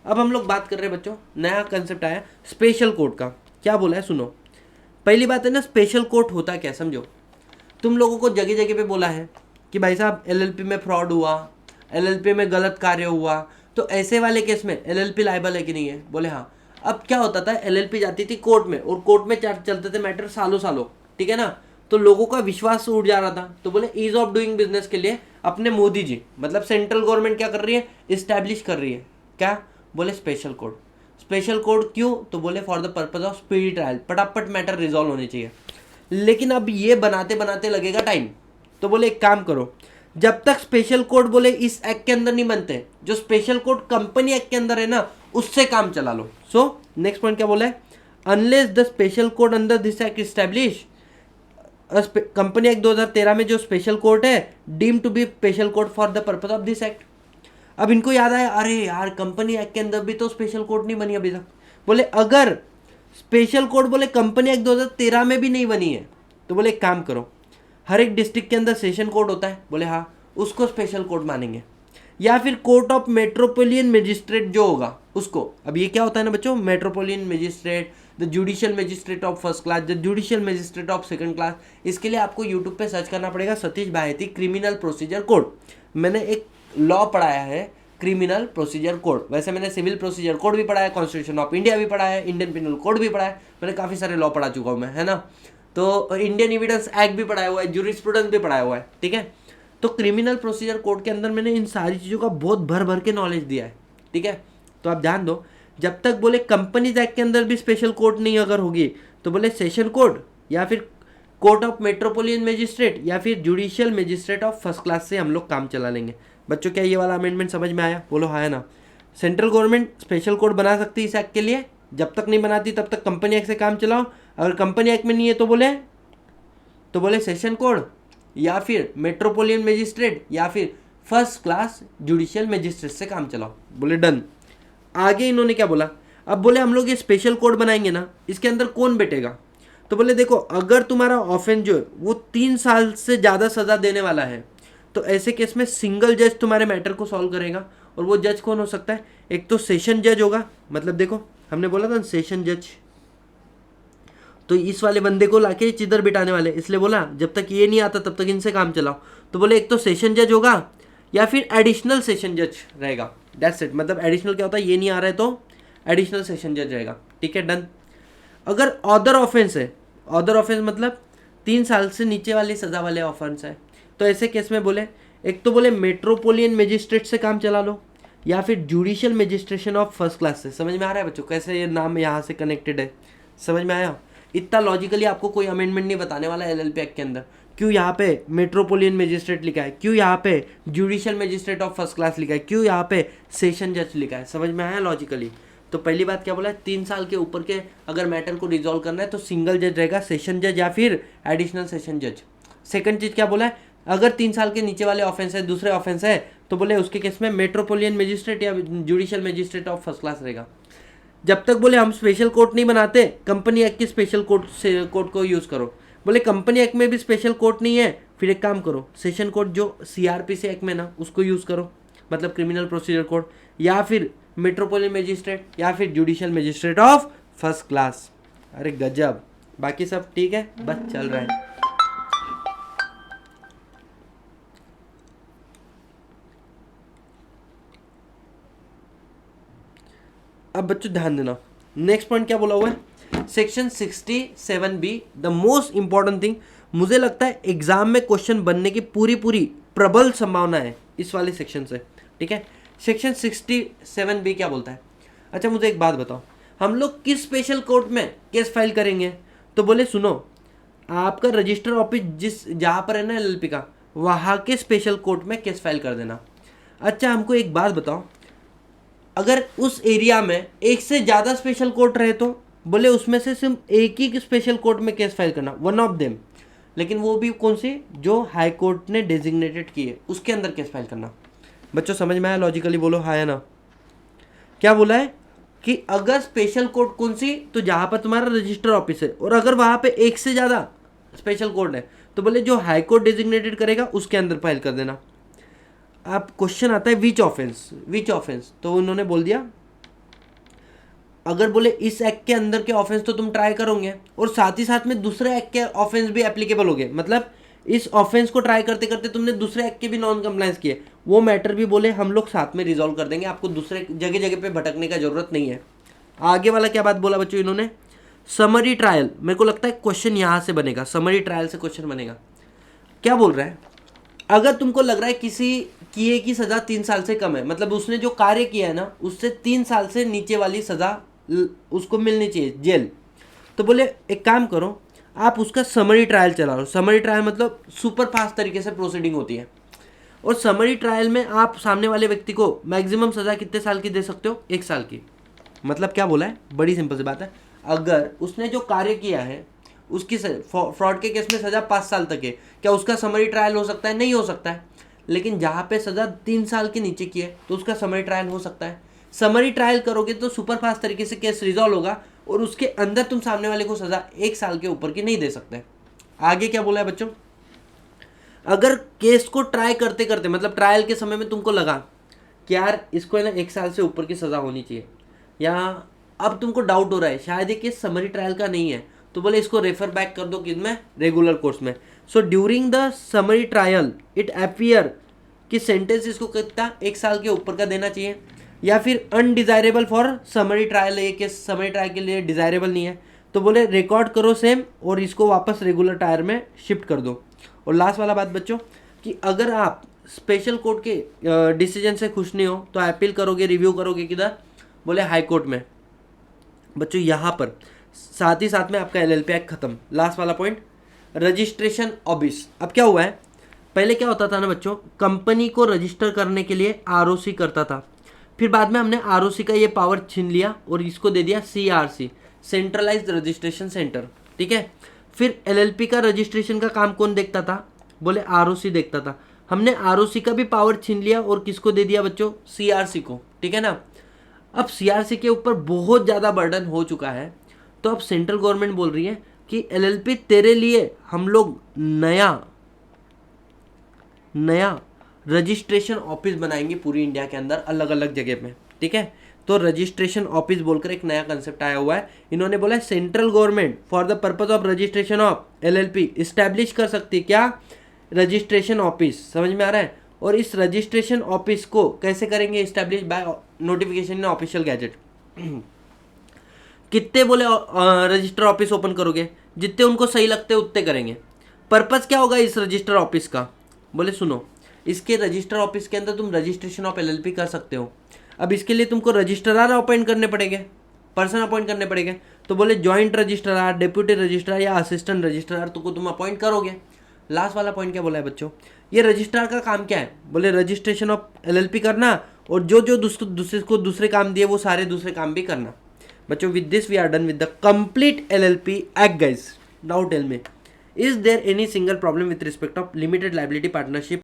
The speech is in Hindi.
अब हम लोग बात कर रहे हैं बच्चों, नया कंसेप्ट आया स्पेशल कोर्ट का। क्या बोला है सुनो। पहली बात है ना, स्पेशल कोर्ट होता क्या समझो। तुम लोगों को जगह जगह पे बोला है कि भाई साहब एलएलपी में फ्रॉड हुआ, एलएलपी में गलत कार्य हुआ, तो ऐसे वाले केस में एलएलपी लायबल है कि नहीं है, बोले हाँ। अब क्या होता था, एलएलपी जाती थी कोर्ट में और कोर्ट में चलते थे मैटर सालों सालों, ठीक है ना। तो लोगों का विश्वास उड़ जा रहा था। तो बोले ईज ऑफ डूइंग बिजनेस के लिए अपने मोदी जी मतलब सेंट्रल गवर्नमेंट क्या कर रही है, इस्टेब्लिश कर रही है क्या, बोले स्पेशल कोर्ट। स्पेशल कोर्ट क्यों, तो बोले for the purpose of speedy trial, फटाफट मैटर रिजॉल्व होने चाहिए। लेकिन अब ये बनाते बनाते लगेगा टाइम। तो बोले एक काम करो, जब तक स्पेशल कोड बोले इस एक्ट के अंदर नहीं बनते, जो स्पेशल कोड कंपनी एक्ट के अंदर है ना, उससे काम चला लो। सो नेक्स्ट पॉइंट क्या बोला है, unless the special code under this act establish, company act 2013 में जो स्पेशल कोर्ट है deem to be special court for the purpose of this act. अब इनको याद आया, अरे यार कंपनी एक्ट के अंदर भी तो स्पेशल कोर्ट नहीं बनी अभी तक। बोले अगर स्पेशल कोर्ट बोले कंपनी एक्ट 2013 में भी नहीं बनी है, तो बोले एक काम करो, हर एक डिस्ट्रिक्ट के अंदर सेशन कोर्ट होता है, बोले हाँ, उसको स्पेशल कोर्ट मानेंगे। या फिर कोर्ट ऑफ मेट्रोपोलियन मजिस्ट्रेट जो होगा उसको। अब ये क्या होता है ना बच्चों, metropolitan magistrate, the judicial magistrate of first class, the judicial magistrate of second class. इसके लिए आपको यूट्यूब पे सर्च करना पड़ेगा सतीश भायती क्रिमिनल प्रोसीजर कोड। मैंने एक लॉ पढ़ाया है क्रिमिनल प्रोसीजर कोड, वैसे मैंने सिविल प्रोसीजर कोड भी पढ़ा है, कॉन्स्टिट्यूशन ऑफ इंडिया भी पढ़ा है, इंडियन पिनल कोड भी पढ़ा है, मैंने काफ़ी सारे लॉ पढ़ा चुका हूँ मैं, है ना। तो इंडियन एविडेंस एक्ट भी पढ़ाया हुआ है, जूरिस्प्रूडेंस भी पढ़ाया हुआ है, ठीक है। तो क्रिमिनल प्रोसीजर कोड के अंदर मैंने इन सारी चीज़ों का बहुत भर भर के नॉलेज दिया है, ठीक है। तो आप ध्यान दो, जब तक बोले कंपनीज एक्ट के अंदर भी स्पेशल कोर्ट नहीं अगर होगी, तो बोले सेशन कोर्ट या फिर कोर्ट ऑफ मेट्रोपोलियन मजिस्ट्रेट या फिर judicial magistrate of first class से हम लोग काम चला लेंगे। बच्चों क्या ये वाला अमेंडमेंट समझ में आया, बोलो हाँ है ना। सेंट्रल गवर्नमेंट स्पेशल कोर्ट बना सकती है इस एक्ट के लिए, जब तक नहीं बनाती तब तक कंपनी एक्ट से काम चलाओ। अगर कंपनी एक्ट में नहीं है तो बोले सेशन कोर्ट या फिर मेट्रोपोलियन मजिस्ट्रेट या फिर फर्स्ट क्लास जुडिशियल मजिस्ट्रेट से काम चलाओ, बोले डन। आगे इन्होंने क्या बोला, अब बोले हम लोग ये स्पेशल कोर्ट बनाएंगे ना, इसके अंदर कौन बैठेगा। तो बोले देखो, अगर तुम्हारा ऑफेंस जो है वो 3 साल से ज़्यादा सज़ा देने वाला है, तो ऐसे केस में सिंगल जज तुम्हारे मैटर को सॉल्व करेगा। और वो जज कौन हो सकता है, एक तो सेशन जज होगा, मतलब देखो हमने बोला था सेशन जज, तो इस वाले बंदे को लाके चिदर बिठाने वाले, इसलिए बोला जब तक ये नहीं आता तब तक इनसे काम चलाओ। तो बोले एक तो सेशन जज होगा या फिर एडिशनल सेशन जज रहेगा, दैट्स इट। मतलब एडिशनल क्या होता है, ये नहीं आ रहा है तो एडिशनल सेशन जज रहेगा, ठीक है डन। अगर अदर ऑफेंस है, अदर ऑफेंस मतलब 3 साल से नीचे वाली सजा वाले ऑफेंस है, तो ऐसे केस में बोले एक तो बोले मेट्रोपोलियन मजिस्ट्रेट से काम चला लो या फिर जुडिशियल मजिस्ट्रेशन ऑफ फर्स्ट क्लास से। समझ में आ रहा है बच्चों कैसे ये नाम यहाँ से कनेक्टेड है, समझ में आया। इतना लॉजिकली आपको कोई अमेंडमेंट नहीं बताने वाला एलएलपी एक्ट के अंदर, क्यों यहाँ पे मेट्रोपोलियन मजिस्ट्रेट लिखा है, क्यों यहाँ पे judicial magistrate of first class लिखा है, क्यों यहाँ पे सेशन जज लिखा है, समझ में आया लॉजिकली। तो पहली बात क्या बोला है, 3 साल के ऊपर के अगर मैटर को रिजॉल्व करना है तो सिंगल जज रहेगा, सेशन जज या फिर एडिशनल सेशन जज। सेकंड चीज क्या बोला है, अगर 3 साल के नीचे वाले ऑफेंस है, दूसरे ऑफेंस है, तो बोले उसके केस में मेट्रोपोलियन मजिस्ट्रेट या judicial magistrate of first class रहेगा। जब तक बोले हम स्पेशल कोर्ट नहीं बनाते, कंपनी एक्ट की स्पेशल कोर्ट को यूज़ करो। बोले कंपनी एक्ट में भी स्पेशल कोर्ट नहीं है, फिर एक काम करो, सेशन कोर्ट जो सीआरपीसी एक्ट में ना उसको यूज़ करो, मतलब क्रिमिनल प्रोसीजर कोर्ट, या फिर मेट्रोपोलियन मजिस्ट्रेट या फिर judicial magistrate of first class. अरे गजब, बाकी सब ठीक है, बस चल रहा है। अब बच्चों ध्यान देना, नेक्स्ट पॉइंट क्या बोला हुआ है, section 67B, the most important thing. मुझे लगता है एग्जाम में क्वेश्चन बनने की पूरी प्रबल संभावना है इस वाले सेक्शन से, ठीक है। सेक्शन 67B क्या बोलता है। अच्छा मुझे एक बात बताओ, हम लोग किस स्पेशल कोर्ट में केस फाइल करेंगे। तो बोले सुनो, आपका रजिस्टर ऑफिस जिस जहाँ पर है ना एलएलपी का, वहाँ के स्पेशल कोर्ट में केस फाइल कर देना। अच्छा हमको एक बात बताओ, अगर उस एरिया में एक से ज़्यादा स्पेशल कोर्ट रहे तो बोले उसमें से सिर्फ एक ही स्पेशल कोर्ट में केस फाइल करना, वन ऑफ देम, लेकिन वो भी कौन सी, जो हाई कोर्ट ने डेजिग्नेटेड की है उसके अंदर केस फाइल करना। बच्चों समझ में आया लॉजिकली, बोलो हाँ या ना। क्या बोला है कि अगर स्पेशल कोर्ट कौन सी, तो जहाँ पर तुम्हारा रजिस्टर ऑफिस है, और अगर वहाँ पे एक से ज़्यादा स्पेशल कोर्ट है तो बोले जो हाई कोर्ट डेजिग्नेटेड करेगा उसके अंदर फाइल कर देना। अब क्वेश्चन आता है विच ऑफेंस, तो उन्होंने बोल दिया अगर बोले इस एक्ट के अंदर के ऑफेंस तो तुम ट्राई करोगे और साथ ही साथ में दूसरे एक्ट के ऑफेंस भी एप्लीकेबल हो गए, मतलब इस ऑफेंस को ट्राई करते करते तुमने दूसरे एक्ट के भी नॉन कंप्लायंस किए, वो मैटर भी बोले हम लोग साथ में रिजॉल्व कर देंगे, आपको दूसरे जगह जगह पे भटकने का जरूरत नहीं है। आगे वाला क्या बात बोला बच्चों इन्होंने, समरी ट्रायल। मेरे को लगता है क्वेश्चन यहाँ से बनेगा, समरी ट्रायल से क्वेश्चन बनेगा। क्या बोल रहा है, अगर तुमको लग रहा है किसी किए की सजा 3 साल से कम है, मतलब उसने जो कार्य किया है ना उससे 3 साल से नीचे वाली सजा उसको मिलनी चाहिए, जेल, तो बोले एक काम करो आप उसका समरी ट्रायल चलाओ। समरी ट्रायल मतलब सुपर फास्ट तरीके से प्रोसीडिंग होती है, और समरी ट्रायल में आप सामने वाले व्यक्ति को मैक्सिमम सजा कितने साल की दे सकते हो, 1 साल की। मतलब क्या बोला है, बड़ी सिंपल सी बात है, अगर उसने जो कार्य किया है उसकी फ्रॉड के केस में सजा 5 साल तक है, क्या उसका समरी ट्रायल हो सकता है, नहीं हो सकता है। लेकिन जहाँ पे सजा 3 साल के नीचे की है तो उसका समरी ट्रायल हो सकता है। समरी ट्रायल करोगे तो सुपर फास्ट तरीके से केस रिजॉल्व होगा, और उसके अंदर तुम सामने वाले को सजा 1 साल के ऊपर की नहीं दे सकते। आगे क्या बोला है बच्चों, अगर केस को ट्राई करते करते मतलब ट्रायल के समय में तुमको लगा कि यार इसको है ना 1 साल से ऊपर की सजा होनी चाहिए, या अब तुमको डाउट हो रहा है शायद ये केस समरी ट्रायल का नहीं है, तो बोले इसको रेफर बैक कर दो किसमें, रेगुलर कोर्स में। So during the summary trial it appear कि सेंटेंस इसको कितना 1 साल के ऊपर का देना चाहिए, या फिर अनडिजायरेबल फॉर समरी ट्रायल, ये केस समरी ट्रायल के लिए डिजायरेबल नहीं है, तो बोले रिकॉर्ड करो सेम और इसको वापस रेगुलर ट्रायल में शिफ्ट कर दो। और लास्ट वाला बात बच्चों कि अगर आप स्पेशल कोर्ट के डिसीजन से खुश नहीं हो तो अपील करोगे, रिव्यू करोगे किधर, बोले हाई कोर्ट में। बच्चों यहाँ पर साथ ही साथ में आपका एलएलपी एक्ट खत्म। लास्ट वाला पॉइंट, रजिस्ट्रेशन ऑफिस। अब क्या हुआ है, पहले क्या होता था ना बच्चों, कंपनी को रजिस्टर करने के लिए आरओसी करता था, फिर बाद में हमने आरओसी का ये पावर छीन लिया और इसको दे दिया सीआरसी, सेंट्रलाइज्ड रजिस्ट्रेशन सेंटर, ठीक है। फिर एलएलपी का रजिस्ट्रेशन का काम कौन देखता था, बोले आरओसी देखता था, हमने आरओसी का भी पावर छीन लिया और किसको दे दिया बच्चों, सीआरसी को, ठीक है ना। अब सीआरसी के ऊपर बहुत ज़्यादा बर्डन हो चुका है, तो अब सेंट्रल गवर्नमेंट बोल रही है कि एलएलपी तेरे लिए हम लोग नया रजिस्ट्रेशन ऑफिस बनाएंगे पूरी इंडिया के अंदर अलग अलग जगह में, ठीक है। तो रजिस्ट्रेशन ऑफिस बोलकर एक नया कंसेप्ट आया हुआ है। इन्होंने बोला central government for the purpose of registration of LLP establish कर सकती है क्या, रजिस्ट्रेशन ऑफिस, समझ में आ रहा है। और इस रजिस्ट्रेशन ऑफिस को कैसे करेंगे, establish by notification in official gazette. कितने बोले रजिस्टर ऑफिस ओपन करोगे, जितने उनको सही लगते हैं उतने करेंगे। पर्पस क्या होगा इस रजिस्टर ऑफिस का, बोले सुनो, इसके रजिस्टर ऑफिस के अंदर तुम रजिस्ट्रेशन ऑफ एलएलपी कर सकते हो। अब इसके लिए तुमको रजिस्ट्रार अपॉइंट करने पड़ेंगे, पर्सन अपॉइंट करने पड़ेंगे, तो बोले जॉइंट रजिस्ट्रार, डेप्यूटी रजिस्ट्रार या असिस्टेंट रजिस्ट्रार तो को तुम अपॉइंट करोगे। लास्ट वाला पॉइंट क्या बोला है बच्चों, ये रजिस्ट्रार का काम क्या है, बोले रजिस्ट्रेशन ऑफ एलएलपी करना, और जो जो दूसरे काम दिए वो सारे दूसरे काम भी करना। बच्चों with this we are done with the complete LLP act guys. Now tell me, is there any single problem with respect of limited liability partnership